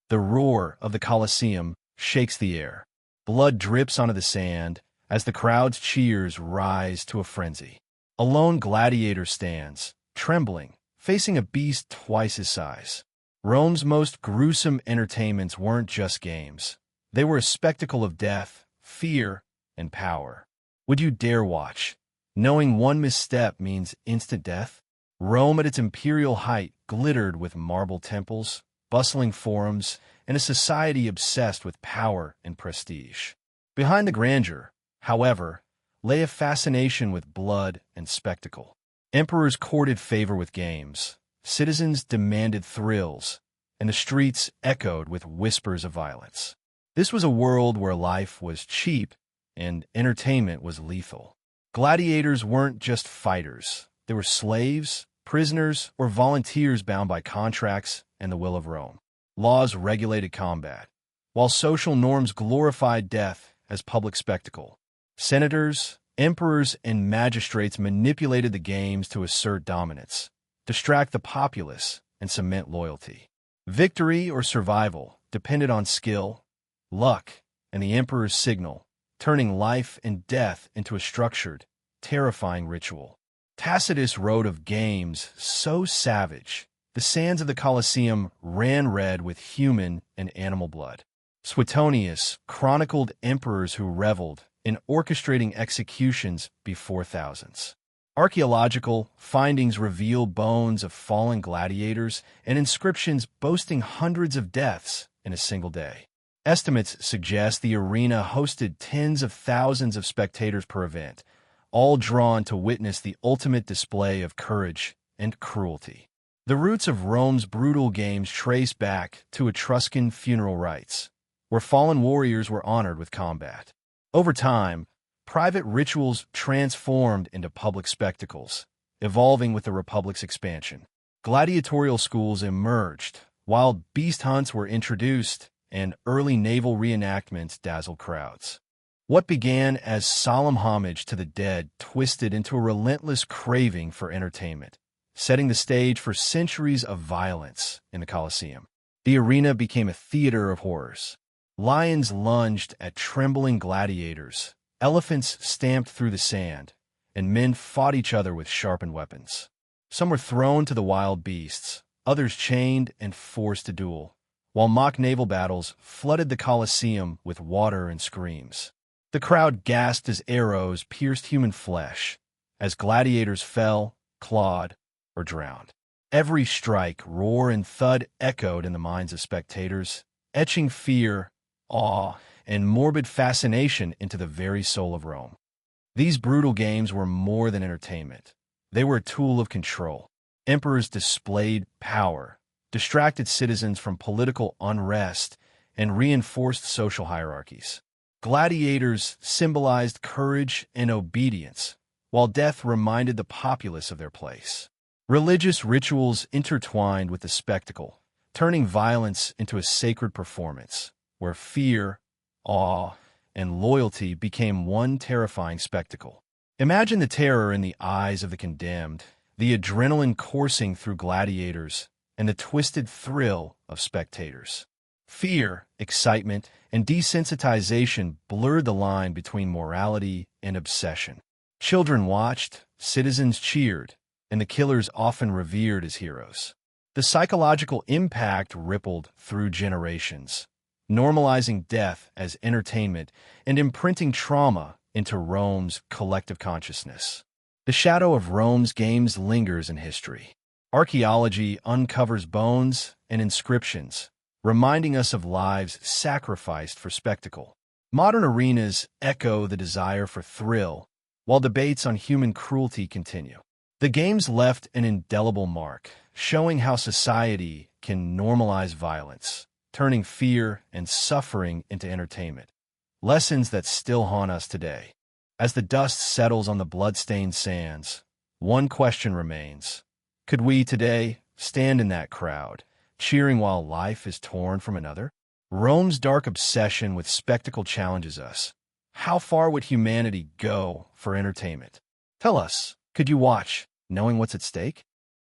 The roar of the Colosseum shakes the air. Blood drips onto the sand as the crowd's cheers rise to a frenzy. A lone gladiator stands, trembling, facing a beast twice his size. Rome's most gruesome entertainments weren't just games. They were a spectacle of death, fear, and power. Would you dare watch, knowing one misstep means instant death? Rome at its imperial height glittered with marble temples, bustling forums, and a society obsessed with power and prestige. Behind the grandeur, however, lay a fascination with blood and spectacle. Emperors courted favor with games, citizens demanded thrills, and the streets echoed with whispers of violence. This was a world where life was cheap and entertainment was lethal. Gladiators weren't just fighters. They were slaves, prisoners, or volunteers bound by contracts and the will of Rome. Laws regulated combat, while social norms glorified death as public spectacle. Senators, emperors, and magistrates manipulated the games to assert dominance, distract the populace, and cement loyalty. Victory or survival depended on skill, luck, and the emperor's signal, turning life and death into a structured, terrifying ritual. Tacitus wrote of games so savage, the sands of the Colosseum ran red with human and animal blood. Suetonius chronicled emperors who reveled in orchestrating executions before thousands. Archaeological findings reveal bones of fallen gladiators and inscriptions boasting hundreds of deaths in a single day. Estimates suggest the arena hosted tens of thousands of spectators per event, all drawn to witness the ultimate display of courage and cruelty. The roots of Rome's brutal games trace back to Etruscan funeral rites, where fallen warriors were honored with combat. Over time, private rituals transformed into public spectacles, evolving with the Republic's expansion. Gladiatorial schools emerged, wild beast hunts were introduced, and early naval reenactments dazzled crowds. What began as solemn homage to the dead twisted into a relentless craving for entertainment, setting the stage for centuries of violence in the Colosseum. The arena became a theater of horrors. Lions lunged at trembling gladiators, elephants stamped through the sand, and men fought each other with sharpened weapons. Some were thrown to the wild beasts, others chained and forced to duel, while mock naval battles flooded the Colosseum with water and screams. The crowd gasped as arrows pierced human flesh, as gladiators fell, clawed, or drowned. Every strike, roar, and thud echoed in the minds of spectators, etching fear, awe, and morbid fascination into the very soul of Rome. These brutal games were more than entertainment. They were a tool of control. Emperors displayed power, distracted citizens from political unrest, and reinforced social hierarchies. Gladiators symbolized courage and obedience, while death reminded the populace of their place. Religious rituals intertwined with the spectacle, turning violence into a sacred performance, where fear, awe, and loyalty became one terrifying spectacle. Imagine the terror in the eyes of the condemned, the adrenaline coursing through gladiators, and the twisted thrill of spectators. Fear, excitement, and desensitization blurred the line between morality and obsession. Children watched, citizens cheered, and the killers often revered as heroes. The psychological impact rippled through generations, normalizing death as entertainment and imprinting trauma into Rome's collective consciousness. The shadow of Rome's games lingers in history. Archaeology uncovers bones and inscriptions, reminding us of lives sacrificed for spectacle. Modern arenas echo the desire for thrill, while debates on human cruelty continue. The games left an indelible mark, showing how society can normalize violence, turning fear and suffering into entertainment. Lessons that still haunt us today. As the dust settles on the blood-stained sands, one question remains. Could we today stand in that crowd, cheering while life is torn from another? Rome's dark obsession with spectacle challenges us. How far would humanity go for entertainment? Tell us, could you watch, knowing what's at stake?